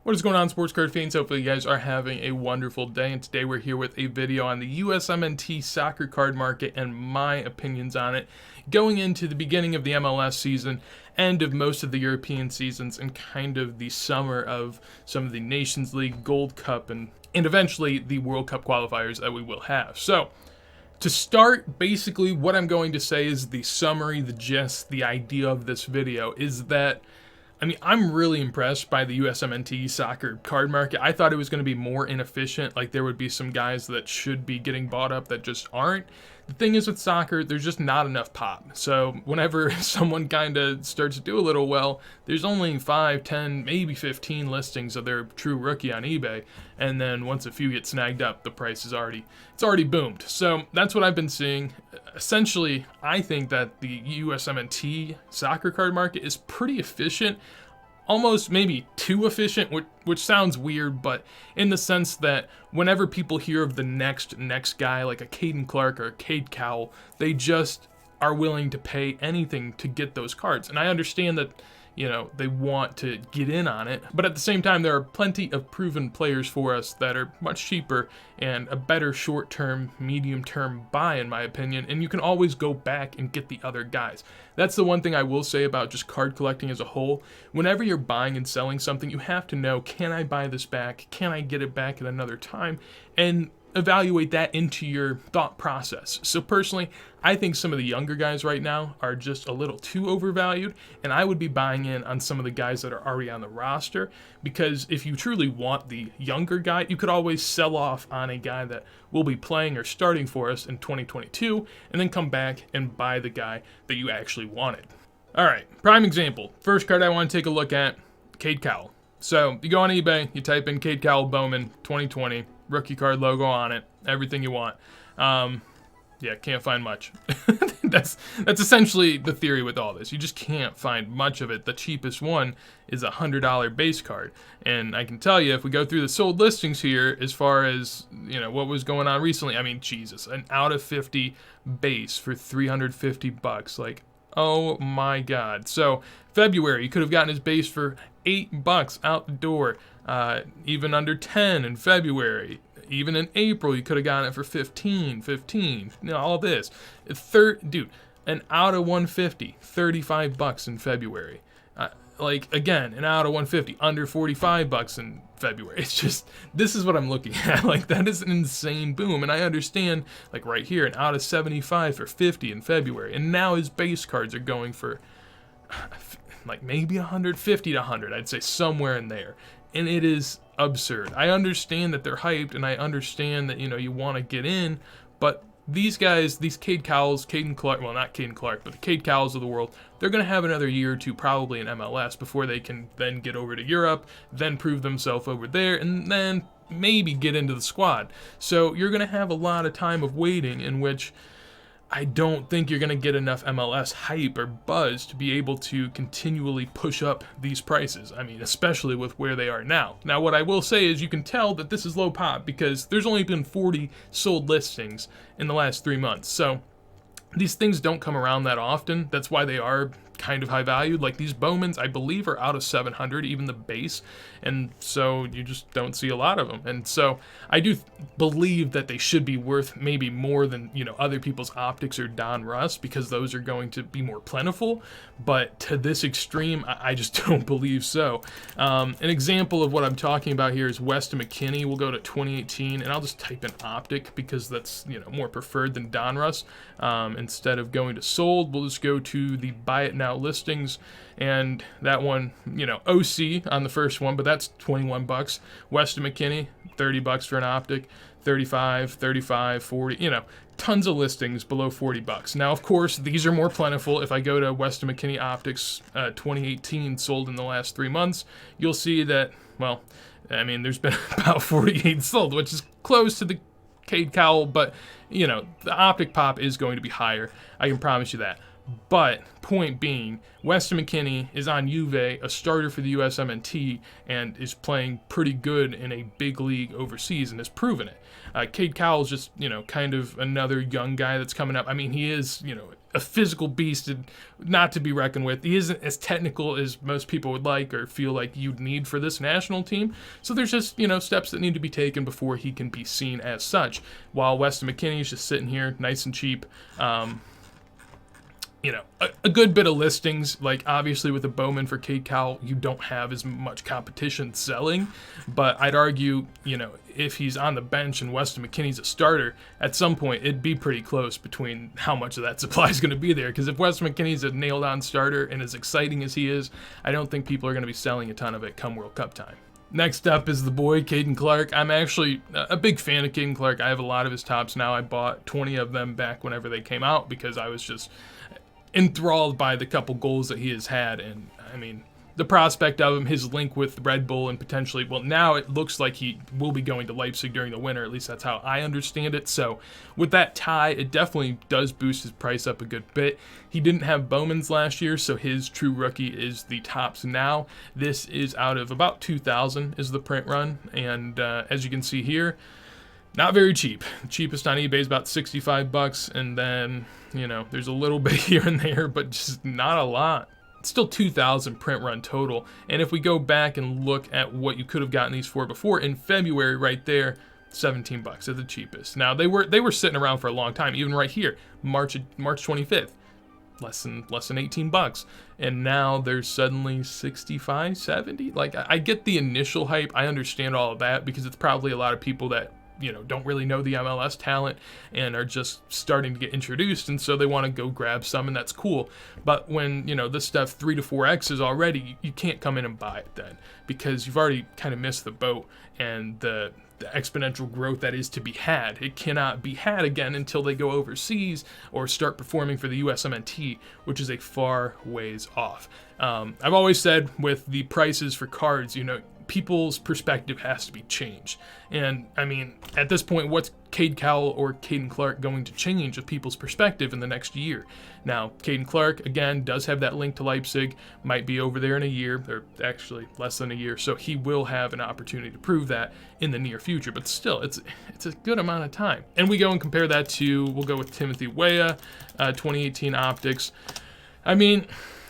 What is going on, sports card fans? Hopefully you guys are having a wonderful day, and today we're here with a video on the USMNT soccer card market and my opinions on it, going into the beginning of the MLS season, end of most of the European seasons, and kind of the summer of some of the Nations League, Gold Cup, and eventually the World Cup qualifiers that we will have. So, to start, basically what I'm going to say is the summary, the gist, the idea of this video is that I'm really impressed by the USMNT soccer card market. I thought it was going to be more inefficient, like there would be some guys that should be getting bought up that just aren't. The thing is with soccer, there's just not enough pop. So whenever someone kind of starts to do a little well, there's only 5, 10, maybe 15 listings of their true rookie on eBay. And then once a few get snagged up, the price is already boomed. So that's what I've been seeing. Essentially, I think that the USMNT soccer card market is pretty efficient. Almost maybe too efficient, which sounds weird, but in the sense that whenever people hear of the next guy, like a Kaden Clark or a Cowell, they just are willing to pay anything to get those cards. And I understand that, they want to get in on it, but at the same time, there are plenty of proven players for us that are much cheaper and a better short-term, medium-term buy, in my opinion, and you can always go back and get the other guys. That's the one thing I will say about just card collecting as a whole. Whenever you're buying and selling something, you have to know, can I buy this back? Can I get it back at another time? And evaluate that into your thought process. So personally, I think some of the younger guys right now are just a little too overvalued, and I would be buying in on some of the guys that are already on the roster, because if you truly want the younger guy, you could always sell off on a guy that will be playing or starting for us in 2022, and then come back and buy the guy that you actually wanted. All right, prime example. First card I want to take a look at, Kaden Clark. So you go on eBay, you type in Kaden Clark Bowman 2020, rookie card logo on it, everything you want. Yeah, can't find much. That's essentially the theory with all this. You just can't find much of it. The cheapest one is a $100 base card. And I can tell you, if we go through the sold listings here, as far as, what was going on recently, Jesus, an out of 50 base for $350. Like, oh my God. So February, you could have gotten his base for $8 out the door. Even under 10 in February. Even in April, you could have gotten it for 15. All this. Dude, an out of 150, $35 in February. Again, an out of 150, under $45 in February. It's just, this is what I'm looking at. That is an insane boom. And I understand, right here, an out of 75 for 50 in February. And now his base cards are going for, maybe 150 to 100. I'd say somewhere in there. And it is absurd. I understand that they're hyped, and I understand that, you want to get in, but these guys, these Kaden Clark, well, not Kaden Clark, but the Kaden Cowells of the world, they're going to have another year or two probably in MLS before they can then get over to Europe, then prove themselves over there, and then maybe get into the squad. So you're going to have a lot of time of waiting in which I don't think you're going to get enough MLS hype or buzz to be able to continually push up these prices. Especially with where they are now. Now, what I will say is you can tell that this is low pop because there's only been 40 sold listings in the last 3 months. So these things don't come around that often. That's why they are kind of high valued. Like these Bowmans, I believe, are out of 700, even the base, and so you just don't see a lot of them. And so I do believe that they should be worth maybe more than other people's optics or Don Russ, because those are going to be more plentiful. But to this extreme, I just don't believe so. An example of what I'm talking about here is Weston McKennie. We'll go to 2018, and I'll just type in optic because that's more preferred than Don Russ. Instead of going to sold, we'll just go to the buy it now listings, and that one, OC on the first one, but that's $21. Weston McKennie, $30 for an optic, 35, 40, tons of listings below $40. Now, of course, these are more plentiful. If I go to Weston McKennie Optics 2018 sold in the last 3 months, you'll see that, there's been about 48 sold, which is close to the Kaden Cowell, but, the optic pop is going to be higher. I can promise you that. But point being, Weston McKennie is on Juve, a starter for the USMNT, and is playing pretty good in a big league overseas and has proven it. Kaden Cowell is just, kind of another young guy that's coming up. He is, a physical beast and not to be reckoned with. He isn't as technical as most people would like or feel like you'd need for this national team. So there's just, steps that need to be taken before he can be seen as such. While Weston McKennie is just sitting here nice and cheap. A good bit of listings. Like, obviously with a Bowman for Cade Cowell, you don't have as much competition selling, but I'd argue, if he's on the bench and Weston McKennie's a starter, at some point it'd be pretty close between how much of that supply is going to be there, because if Weston McKennie's a nailed-on starter and as exciting as he is, I don't think people are going to be selling a ton of it come World Cup time. Next up is the boy, Kaden Clark. I'm actually a big fan of Kaden Clark. I have a lot of his tops now. I bought 20 of them back whenever they came out because I was just enthralled by the couple goals that he has had. And I mean, the prospect of him, his link with Red Bull, and potentially, well, now it looks like he will be going to Leipzig during the winter. At least that's how I understand it. So with that tie, it definitely does boost his price up a good bit. He didn't have Bowman's last year, so his true rookie is the tops now. This is out of about 2,000 is the print run. And as you can see here, not very cheap. The cheapest on eBay is about $65, and then, there's a little bit here and there, but just not a lot. It's still 2,000 print run total. And if we go back and look at what you could have gotten these for before, in February right there, $17 at the cheapest. Now they were sitting around for a long time, even right here, March 25th. Less than $18, and now there's suddenly 65, 70. Like, I get the initial hype. I understand all of that because it's probably a lot of people that don't really know the MLS talent and are just starting to get introduced, and so they want to go grab some, and that's cool. But when this stuff 3 to 4x is already, you can't come in and buy it then, because you've already kind of missed the boat, and the exponential growth that is to be had, it cannot be had again until they go overseas or start performing for the USMNT, which is a far ways off. I've always said with the prices for cards, people's perspective has to be changed. And I mean, at this point, what's Cade Cowell or Kaden Clark going to change of people's perspective in the next year? Now, Kaden Clark, again, does have that link to Leipzig, might be over there in a year, or actually less than a year, so he will have an opportunity to prove that in the near future, but still, it's a good amount of time. And we go and compare that to, we'll go with Timothy Weah, 2018 optics. I mean,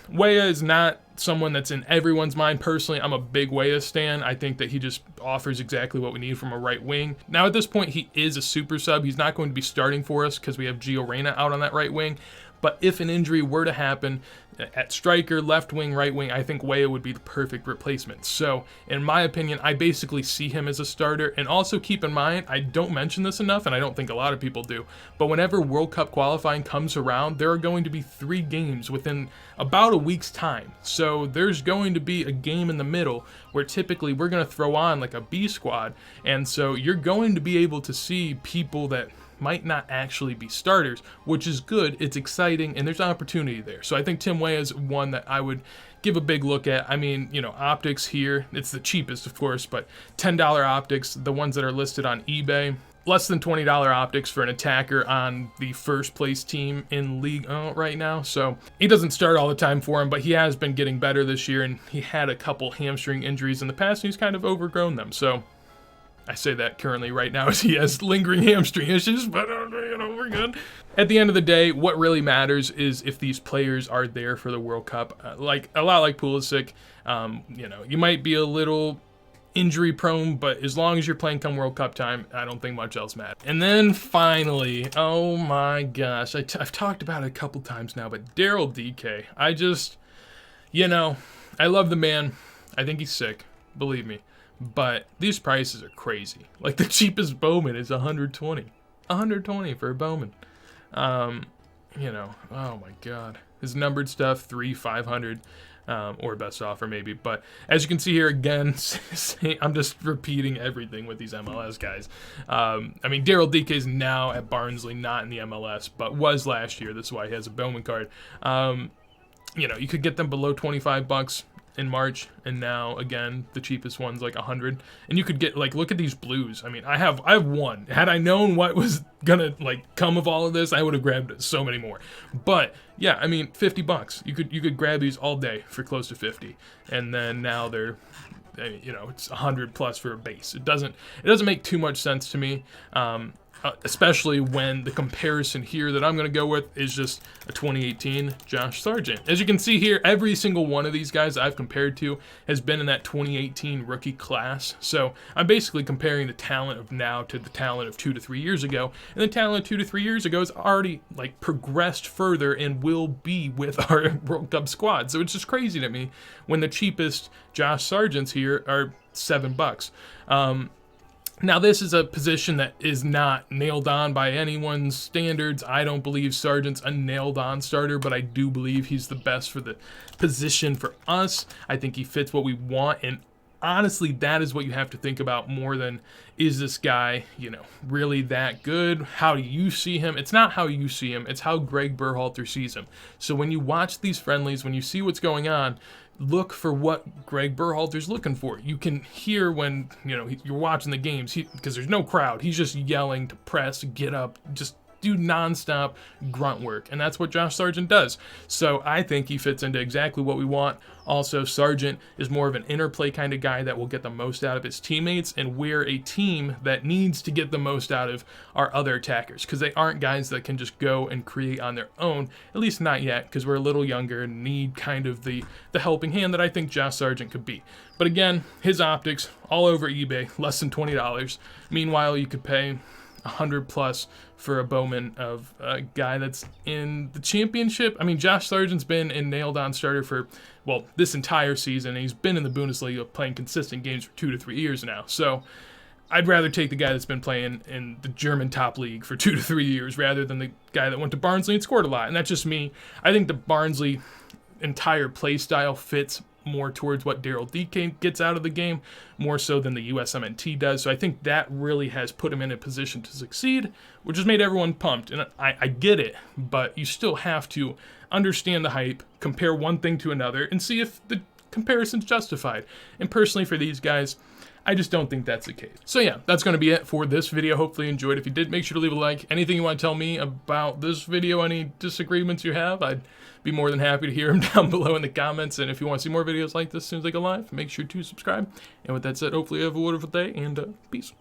Weah is not someone that's in everyone's mind. Personally, I'm a big Weah stan. I think that he just offers exactly what we need from a right wing. Now, at this point, he is a super sub. He's not going to be starting for us because we have Gio Reyna out on that right wing. But if an injury were to happen at striker, left wing, right wing, I think Weah would be the perfect replacement. So, in my opinion, I basically see him as a starter. And also keep in mind, I don't mention this enough, and I don't think a lot of people do, but whenever World Cup qualifying comes around, there are going to be 3 games within about a week's time. So there's going to be a game in the middle where typically we're going to throw on like a B squad. And so you're going to be able to see people that might not actually be starters, which is good. It's exciting, and there's an opportunity there. So I think Tim Weah is one that I would give a big look at. I mean, optics here, it's the cheapest, of course, but $10 optics, the ones that are listed on eBay, less than $20 optics for an attacker on the first place team in league right now. So he doesn't start all the time for him, but he has been getting better this year, and he had a couple hamstring injuries in the past, and he's kind of overgrown them. So I say that currently right now as he has lingering hamstring issues, but we're good. At the end of the day, what really matters is if these players are there for the World Cup. Like a lot like Pulisic, you might be a little injury prone, but as long as you're playing come World Cup time, I don't think much else matters. And then finally, oh my gosh, I've talked about it a couple times now, but Daryl DK, I love the man. I think he's sick, believe me. But these prices are crazy. Like, the cheapest Bowman is $120 for a Bowman. Oh my God. His numbered stuff, $3,500, or best offer maybe. But as you can see here again, I'm just repeating everything with these MLS guys. Daryl DK is now at Barnsley, not in the MLS, but was last year. That's why he has a Bowman card. You could get them below $25 in March, and now again the cheapest one's like $100, and you could get look at these blues. I have one. Had I known what was gonna come of all of this, I would have grabbed so many more. But yeah, $50. You could grab these all day for close to 50, and then now they're it's 100 plus for a base. It doesn't make too much sense to me. especially when the comparison here that I'm going to go with is just a 2018 Josh Sargent. As you can see here, every single one of these guys I've compared to has been in that 2018 rookie class. So I'm basically comparing the talent of now to the talent of 2 to 3 years ago. And the talent of 2 to 3 years ago has already like progressed further and will be with our World Cup squad. So it's just crazy to me when the cheapest Josh Sargents here are $7. Now, this is a position that is not nailed on by anyone's standards. I don't believe Sargent's a nailed-on starter, but I do believe he's the best for the position for us. I think he fits what we want, and honestly, that is what you have to think about more than, is this guy, really that good? How do you see him? It's not how you see him. It's how Greg Berhalter sees him. So when you watch these friendlies, when you see what's going on, look for what Greg Berhalter's looking for. You can hear when, you're watching the games, because there's no crowd. He's just yelling to press, get up, just do nonstop grunt work, and that's what Josh Sargent does. So I think he fits into exactly what we want. Also, Sargent is more of an interplay kind of guy that will get the most out of his teammates, and we're a team that needs to get the most out of our other attackers, because they aren't guys that can just go and create on their own, at least not yet, because we're a little younger and need kind of the helping hand that I think Josh Sargent could be. But again, his optics all over eBay, less than $20. Meanwhile, you could pay 100 plus for a Bowman of a guy that's in the championship. I mean, Josh Sargent's been a nailed-on starter for, this entire season. He's been in the Bundesliga playing consistent games for 2 to 3 years now. So I'd rather take the guy that's been playing in the German top league for 2 to 3 years rather than the guy that went to Barnsley and scored a lot. And that's just me. I think the Barnsley entire play style fits more towards what Daryl Dike gets out of the game, more so than the USMNT does. So I think that really has put him in a position to succeed, which has made everyone pumped. And I get it, but you still have to understand the hype, compare one thing to another, and see if the comparison's justified. And personally, for these guys, I just don't think that's the case. So yeah, that's going to be it for this video. Hopefully you enjoyed. If you did, make sure to leave a like. Anything you want to tell me about this video, any disagreements you have, I'd be more than happy to hear them down below in the comments. And if you want to see more videos like this as soon as they go live, make sure to subscribe. And with that said, hopefully you have a wonderful day, and peace.